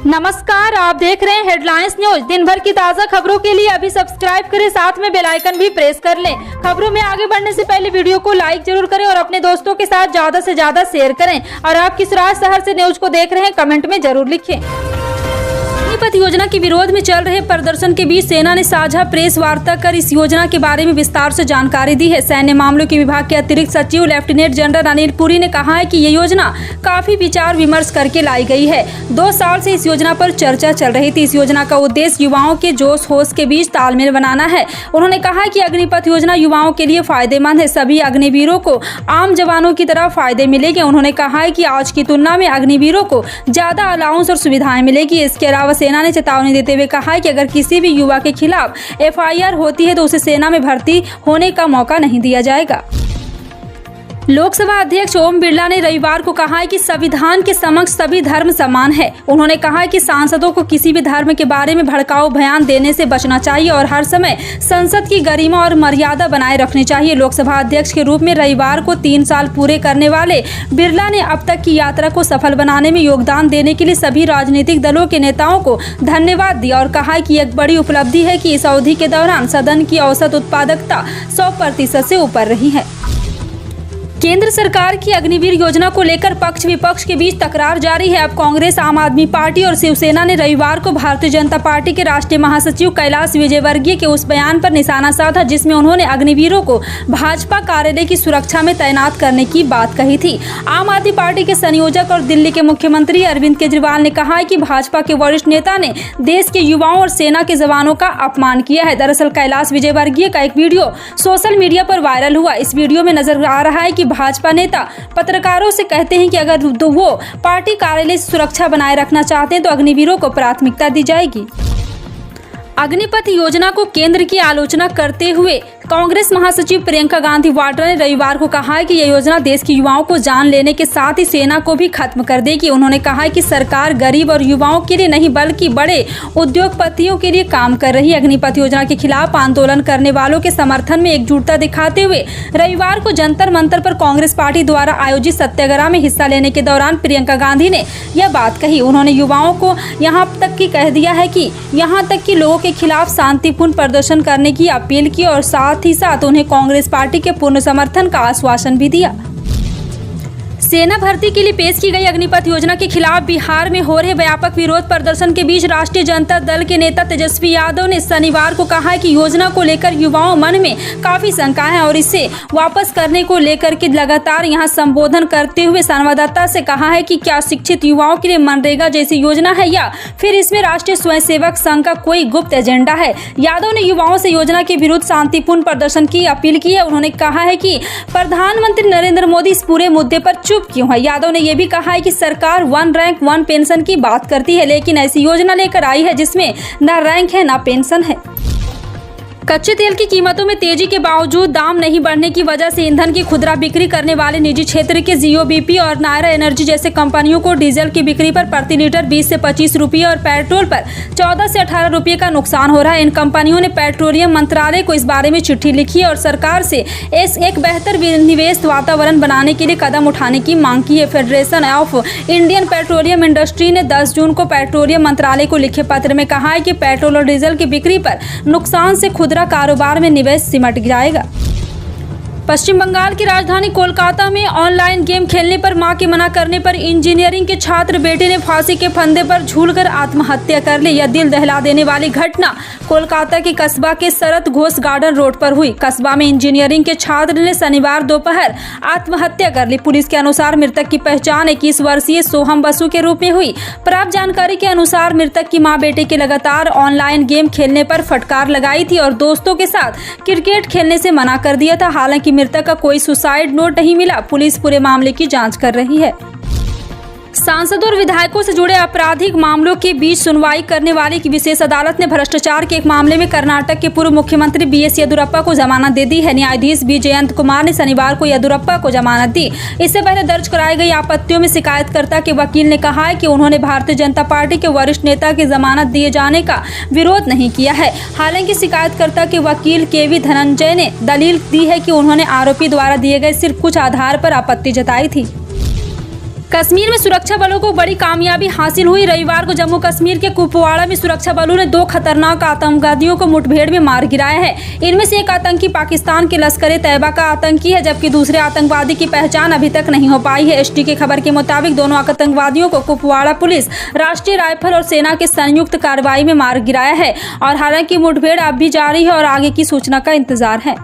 नमस्कार, आप देख रहे हैं हेडलाइंस न्यूज। दिन भर की ताज़ा खबरों के लिए अभी सब्सक्राइब करें, साथ में बेल आइकन भी प्रेस कर लें। खबरों में आगे बढ़ने से पहले वीडियो को लाइक जरूर करें और अपने दोस्तों के साथ ज्यादा से ज्यादा शेयर करें। और आप किस शहर से न्यूज को देख रहे हैं, कमेंट में जरूर लिखें। अग्निपथ योजना के विरोध में चल रहे प्रदर्शन के बीच सेना ने साझा प्रेस वार्ता कर इस योजना के बारे में विस्तार से जानकारी दी है। सैन्य मामलों के विभाग के अतिरिक्त सचिव लेफ्टिनेंट जनरल अनिल पुरी ने कहा है कि ये योजना काफी विचार विमर्श करके लाई गई है। 2 साल से इस योजना पर चर्चा चल रही थी। इस योजना का उद्देश्य युवाओं के जोश होश के बीच तालमेल बनाना है। उन्होंने कहा कि अग्निपथ योजना युवाओं के लिए फायदेमंद है। सभी अग्निवीरों को आम जवानों की तरह फायदे मिलेंगे। उन्होंने कहा है कि आज की तुलना में अग्निवीरों को ज्यादा अलाउंस और सुविधाएं मिलेगी। इसके अलावा सेना ने चेतावनी देते हुए कहा है कि अगर किसी भी युवा के खिलाफ FIR होती है तो उसे सेना में भर्ती होने का मौका नहीं दिया जाएगा। लोकसभा अध्यक्ष ओम बिरला ने रविवार को कहा है कि संविधान के समक्ष सभी धर्म समान है। उन्होंने कहा है कि सांसदों को किसी भी धर्म के बारे में भड़काऊ बयान देने से बचना चाहिए और हर समय संसद की गरिमा और मर्यादा बनाए रखनी चाहिए। लोकसभा अध्यक्ष के रूप में रविवार को 3 साल पूरे करने वाले बिरला ने अब तक की यात्रा को सफल बनाने में योगदान देने के लिए सभी राजनीतिक दलों के नेताओं को धन्यवाद दिया और कहा कि एक बड़ी उपलब्धि है कि इस अवधि के दौरान सदन की औसत उत्पादकता 100% से ऊपर रही है। केंद्र सरकार की अग्निवीर योजना को लेकर पक्ष विपक्ष के बीच तकरार जारी है। अब कांग्रेस, आम आदमी पार्टी और शिवसेना ने रविवार को भारतीय जनता पार्टी के राष्ट्रीय महासचिव कैलाश विजयवर्गीय के उस बयान पर निशाना साधा जिसमें उन्होंने अग्निवीरों को भाजपा कार्यालय की सुरक्षा में तैनात करने की बात कही थी। आम आदमी पार्टी के संयोजक और दिल्ली के मुख्यमंत्री अरविंद केजरीवाल ने कहा है कि भाजपा के वरिष्ठ नेता ने देश के युवाओं और सेना के जवानों का अपमान किया है। दरअसल कैलाश विजयवर्गीय का एक वीडियो सोशल मीडिया पर वायरल हुआ। इस वीडियो में नजर आ रहा है कि भाजपा नेता पत्रकारों से कहते हैं कि अगर वो पार्टी कार्यालय से सुरक्षा बनाए रखना चाहते हैं तो अग्निवीरों को प्राथमिकता दी जाएगी। अग्निपथ योजना को केंद्र की आलोचना करते हुए कांग्रेस महासचिव प्रियंका गांधी वाड्रा ने रविवार को कहा है कि यह योजना देश के युवाओं को जान लेने के साथ ही सेना को भी खत्म कर देगी। उन्होंने कहा है कि सरकार गरीब और युवाओं के लिए नहीं बल्कि बड़े उद्योगपतियों के लिए काम कर रही है। अग्निपथ योजना के खिलाफ आंदोलन करने वालों के समर्थन में एकजुटता दिखाते हुए रविवार को जंतर मंतर पर कांग्रेस पार्टी द्वारा आयोजित सत्याग्रह में हिस्सा लेने के दौरान प्रियंका गांधी ने यह बात कही। उन्होंने युवाओं को यहाँ तक की कह दिया है कि यहाँ तक कि लोगों के खिलाफ शांतिपूर्ण प्रदर्शन करने की अपील की और साथ ही साथ उन्हें कांग्रेस पार्टी के पूर्ण समर्थन का आश्वासन भी दिया। सेना भर्ती के लिए पेश की गई अग्निपथ योजना के खिलाफ बिहार में हो रहे व्यापक विरोध प्रदर्शन के बीच राष्ट्रीय जनता दल के नेता तेजस्वी यादव ने शनिवार को कहा है कि योजना को लेकर युवाओं मन में काफी शंका है और इसे वापस करने को लेकर के लगातार यहां संबोधन करते हुए संवाददाता से कहा है कि क्या शिक्षित युवाओं के लिए मनरेगा जैसी योजना है या फिर इसमें राष्ट्रीय स्वयंसेवक संघ का कोई गुप्त एजेंडा है। यादव ने युवाओं से योजना के विरुद्ध शांतिपूर्ण प्रदर्शन की अपील की है। उन्होंने कहा है कि प्रधानमंत्री नरेंद्र मोदी इस पूरे मुद्दे पर चुप क्यों है। यादव ने यह भी कहा है कि सरकार 1 रैंक 1 पेंशन की बात करती है लेकिन ऐसी योजना लेकर आई है जिसमें न रैंक है न पेंशन है। कच्चे तेल की कीमतों में तेजी के बावजूद दाम नहीं बढ़ने की वजह से ईंधन की खुदरा बिक्री करने वाले निजी क्षेत्र के जियो BP और नायरा एनर्जी जैसे कंपनियों को डीजल की बिक्री पर प्रति लीटर 20 से 25 रुपये और पेट्रोल पर 14 से 18 रुपये का नुकसान हो रहा है। इन कंपनियों ने पेट्रोलियम मंत्रालय को इस बारे में चिट्ठी लिखी है और सरकार से एक बेहतर निवेश वातावरण बनाने के लिए कदम उठाने की मांग की है। Federation of Indian petroleum industry ने 10 जून को पेट्रोलियम मंत्रालय को लिखे पत्र में कहा है कि पेट्रोल और डीजल की बिक्री पर नुकसान से खुदरा कारोबार में निवेश सिमट जाएगा। पश्चिम बंगाल की राजधानी कोलकाता में ऑनलाइन गेम खेलने पर मां के मना करने पर इंजीनियरिंग के छात्र बेटे ने फांसी के फंदे पर झूलकर आत्महत्या कर ली। यह दिल दहला देने वाली घटना कोलकाता के कस्बा के शरद घोष गार्डन रोड पर हुई। कस्बा में इंजीनियरिंग के छात्र ने शनिवार दोपहर आत्महत्या कर ली। पुलिस के अनुसार मृतक की पहचान 21 वर्षीय सोहम बसु के रूप में हुई। प्राप्त जानकारी के अनुसार मृतक की मां बेटे के लगातार ऑनलाइन गेम खेलने पर फटकार लगाई थी और दोस्तों के साथ क्रिकेट खेलने से मना कर दिया था। हालांकि मृतक का कोई सुसाइड नोट नहीं मिला। पुलिस पूरे मामले की जांच कर रही है। सांसदों और विधायकों से जुड़े आपराधिक मामलों के बीच सुनवाई करने वाली की विशेष अदालत ने भ्रष्टाचार के एक मामले में कर्नाटक के पूर्व मुख्यमंत्री BS येदुरप्पा को जमानत दे दी है। न्यायाधीश B जयंत कुमार ने शनिवार को येदुरप्पा को जमानत दी। इससे पहले दर्ज कराई गई आपत्तियों में शिकायतकर्ता के वकील ने कहा है कि उन्होंने भारतीय जनता पार्टी के वरिष्ठ नेता की जमानत दिए जाने का विरोध नहीं किया है। हालांकि शिकायतकर्ता के वकील KV धनंजय ने दलील दी है कि उन्होंने आरोपी द्वारा दिए गए सिर्फ कुछ आधार पर आपत्ति जताई थी। कश्मीर में सुरक्षा बलों को बड़ी कामयाबी हासिल हुई। रविवार को जम्मू कश्मीर के कुपवाड़ा में सुरक्षा बलों ने 2 खतरनाक आतंकवादियों को मुठभेड़ में मार गिराया है। इनमें से एक आतंकी पाकिस्तान के लश्कर-ए-तैयबा का आतंकी है, जबकि दूसरे आतंकवादी की पहचान अभी तक नहीं हो पाई है। एसटी की खबर के मुताबिक दोनों आतंकवादियों को कुपवाड़ा पुलिस, राष्ट्रीय राइफल और सेना के संयुक्त कार्रवाई में मार गिराया है और हालांकि मुठभेड़ अब भी जारी है और आगे की सूचना का इंतजार है।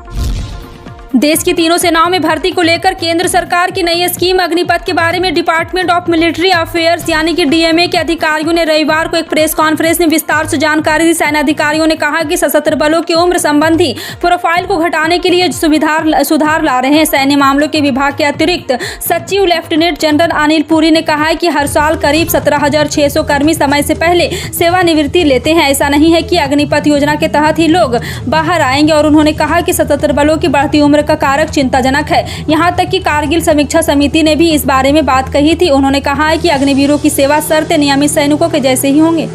देश की तीनों सेनाओं में भर्ती को लेकर केंद्र सरकार की नई स्कीम अग्निपथ के बारे में डिपार्टमेंट ऑफ मिलिट्री अफेयर्स यानी कि डीएमए के अधिकारियों ने रविवार को एक प्रेस कॉन्फ्रेंस में विस्तार से जानकारी दी। सेना अधिकारियों ने कहा कि सशस्त्र बलों की उम्र संबंधी प्रोफाइल को घटाने के लिए सुधार ला रहे हैं। सैन्य मामलों के विभाग के अतिरिक्त सचिव लेफ्टिनेंट जनरल अनिल पुरी ने कहा है कि हर साल करीब 17,600 कर्मी समय से पहले सेवानिवृत्ति लेते हैं। ऐसा नहीं है कि अग्निपथ योजना के तहत ही लोग बाहर आएंगे और उन्होंने कहा कि सशस्त्र बलों की बढ़ती उम्र का कारक चिंताजनक है। यहां तक कि कारगिल समीक्षा समिति ने भी इस बारे में बात कही थी। उन्होंने कहा है कि अग्निवीरों की सेवा शर्त नियमित सैनिकों के जैसे ही होंगे।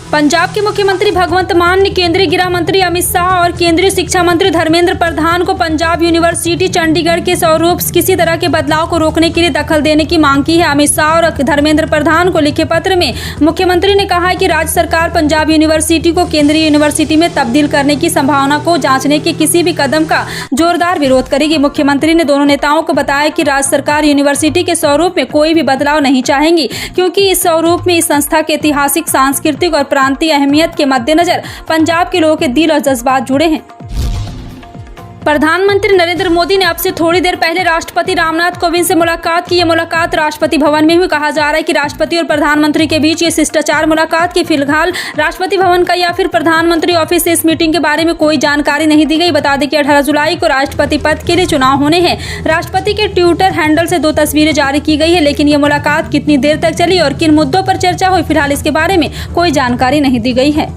पंजाब के मुख्यमंत्री भगवंत मान ने केंद्रीय गृह मंत्री अमित शाह और केंद्रीय शिक्षा मंत्री धर्मेंद्र प्रधान को पंजाब यूनिवर्सिटी चंडीगढ़ के स्वरूप किसी तरह के बदलाव को रोकने के लिए दखल देने की मांग की है। अमित शाह और धर्मेंद्र प्रधान को लिखे पत्र में मुख्यमंत्री ने कहा है कि राज्य सरकार पंजाब यूनिवर्सिटी को केंद्रीय यूनिवर्सिटी में तब्दील करने की संभावना को जांचने के किसी भी कदम का जोरदार विरोध करेगी। मुख्यमंत्री ने दोनों नेताओं को बताया कि राज्य सरकार यूनिवर्सिटी के स्वरूप में कोई भी बदलाव नहीं चाहेंगी, क्योंकि इस स्वरूप में इस संस्था के ऐतिहासिक, सांस्कृतिक और प्रांतीय अहमियत के मद्देनजर पंजाब के लोगों के दिल और जज्बात जुड़े हैं। प्रधानमंत्री नरेंद्र मोदी ने अब से थोड़ी देर पहले राष्ट्रपति रामनाथ कोविंद से मुलाकात की। ये मुलाकात राष्ट्रपति भवन में हुई। कहा जा रहा है कि राष्ट्रपति और प्रधानमंत्री के बीच ये शिष्टाचार मुलाकात की फिलहाल राष्ट्रपति भवन का या फिर प्रधानमंत्री ऑफिस से इस मीटिंग के बारे में कोई जानकारी नहीं दी गई। बता दें कि 18 जुलाई को राष्ट्रपति पद के लिए चुनाव होने हैं। राष्ट्रपति के ट्विटर हैंडल से 2 तस्वीरें जारी की गई है, लेकिन ये मुलाकात कितनी देर तक चली और किन मुद्दों पर चर्चा हुई, फिलहाल इसके बारे में कोई जानकारी नहीं दी गई है।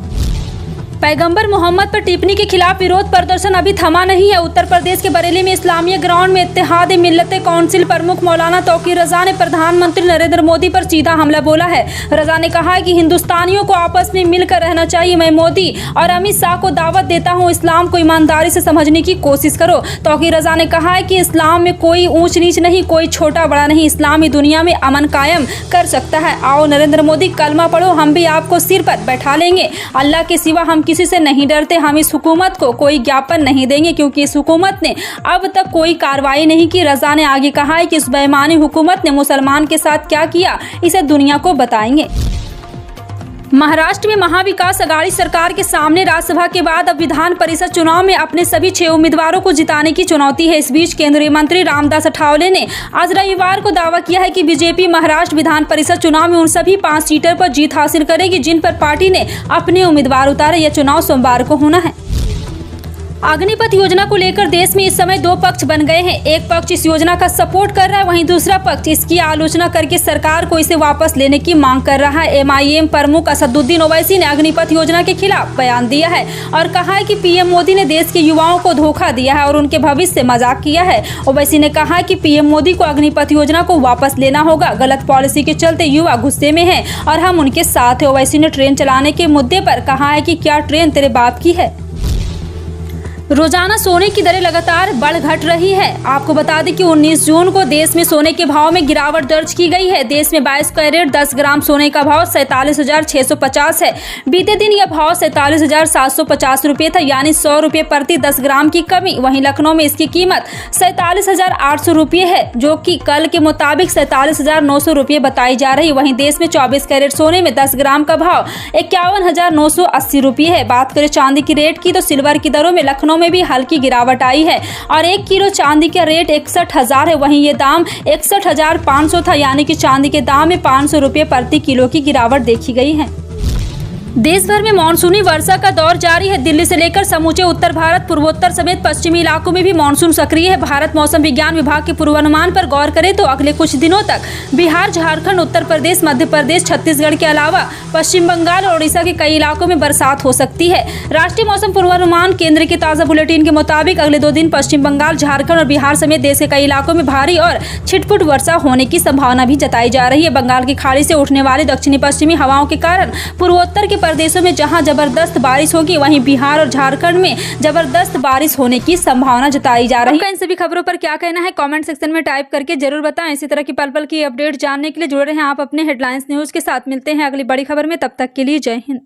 पैगंबर मोहम्मद पर टिप्पणी के खिलाफ विरोध प्रदर्शन अभी थमा नहीं है। उत्तर प्रदेश के बरेली में इस्लामिया ग्राउंड में इत्तेहाद मिल्लत काउंसिल प्रमुख मौलाना तौकीर रजा ने प्रधानमंत्री नरेंद्र मोदी पर सीधा हमला बोला है। रजा ने कहा है कि हिंदुस्तानियों को आपस में मिलकर रहना चाहिए। मैं मोदी और अमित शाह को दावत देता हूं, इस्लाम को ईमानदारी से समझने की कोशिश करो। तौकीर रजा ने कहा है कि इस्लाम में कोई ऊंच नीच नहीं, कोई छोटा बड़ा नहीं। इस्लाम ही दुनिया में अमन कायम कर सकता है। आओ नरेंद्र मोदी कलमा पढ़ो, हम भी आपको सिर पर बैठा लेंगे। अल्लाह के सिवा हम किसी से नहीं डरते। हम इस हुकूमत को कोई ज्ञापन नहीं देंगे, क्योंकि इस हुकूमत ने अब तक कोई कार्रवाई नहीं की। रजा ने आगे कहा है कि इस बेईमानी हुकूमत ने मुसलमान के साथ क्या किया, इसे दुनिया को बताएंगे। महाराष्ट्र में महाविकास अघाड़ी सरकार के सामने राज्यसभा के बाद अब विधान परिषद चुनाव में अपने सभी 6 उम्मीदवारों को जिताने की चुनौती है। इस बीच केंद्रीय मंत्री रामदास अठावले ने आज रविवार को दावा किया है कि बीजेपी महाराष्ट्र विधान परिषद चुनाव में उन सभी 5 सीटों पर जीत हासिल करेगी जिन पर पार्टी ने अपने उम्मीदवार उतारे। यह चुनाव सोमवार को होना है। अग्निपथ योजना को लेकर देश में इस समय 2 पक्ष बन गए हैं। एक पक्ष इस योजना का सपोर्ट कर रहा है, वहीं दूसरा पक्ष इसकी आलोचना करके सरकार को इसे वापस लेने की मांग कर रहा है। एमआईएम प्रमुख असदुद्दीन ओवैसी ने अग्निपथ योजना के खिलाफ बयान दिया है और कहा है कि पीएम मोदी ने देश के युवाओं को धोखा दिया है और उनके भविष्य से मजाक किया है। ओवैसी ने कहा कि पीएम मोदी को अग्निपथ योजना को वापस लेना होगा। गलत पॉलिसी के चलते युवा गुस्से में है और हम उनके साथ है। ओवैसी ने ट्रेन चलाने के मुद्दे पर कहा है कि क्या ट्रेन तेरे बाप की है। रोजाना सोने की दरें लगातार बढ़ घट रही है। आपको बता दें कि 19 जून को देश में सोने के भाव में गिरावट दर्ज की गई है। देश में 22 कैरेट 10 ग्राम सोने का भाव 47,650 है। बीते दिन यह भाव 47,750 रुपये था, यानी 100 रुपये प्रति 10 ग्राम की कमी। वहीं लखनऊ में इसकी कीमत 47,800 रुपये है, जो कि कल के मुताबिक 47,900 रुपये बताई जा रही। वहीं देश में 24 कैरेट सोने में 10 ग्राम का भाव 51,980 रुपये है। बात करें चांदी की रेट की तो सिल्वर की दरों में लखनऊ में भी हल्की गिरावट आई है और 1 किलो चांदी का रेट 61,000 है। वहीं ये दाम 61,500 था, यानी कि चांदी के दाम में 500 रुपये प्रति किलो की गिरावट देखी गई है। देश भर में मानसूनी वर्षा का दौर जारी है। दिल्ली से लेकर समूचे उत्तर भारत, पूर्वोत्तर समेत पश्चिमी इलाकों में भी मानसून सक्रिय है। भारत मौसम विज्ञान विभाग के पूर्वानुमान पर गौर करें तो अगले कुछ दिनों तक बिहार, झारखंड, उत्तर प्रदेश, मध्य प्रदेश, छत्तीसगढ़ के अलावा पश्चिम बंगाल और ओडिशा के कई इलाकों में बरसात हो सकती है। राष्ट्रीय मौसम पूर्वानुमान केंद्र के ताजा बुलेटिन के मुताबिक अगले 2 दिन पश्चिम बंगाल, झारखंड और बिहार समेत देश के कई इलाकों में भारी और छिटपुट वर्षा होने की संभावना भी जताई जा रही है। बंगाल की खाड़ी से उठने वाली दक्षिणी पश्चिमी हवाओं के कारण पूर्वोत्तर के प्रदेशों में जहां जबरदस्त बारिश होगी, वहीं बिहार और झारखंड में जबरदस्त बारिश होने की संभावना जताई जा रही है। इन सभी खबरों पर क्या कहना है कमेंट सेक्शन में टाइप करके जरूर बताएं। इसी तरह की पल पल की अपडेट जानने के लिए जुड़े रहें आप अपने हेडलाइंस न्यूज के साथ। मिलते हैं अगली बड़ी खबर में, तब तक के लिए जय हिंद।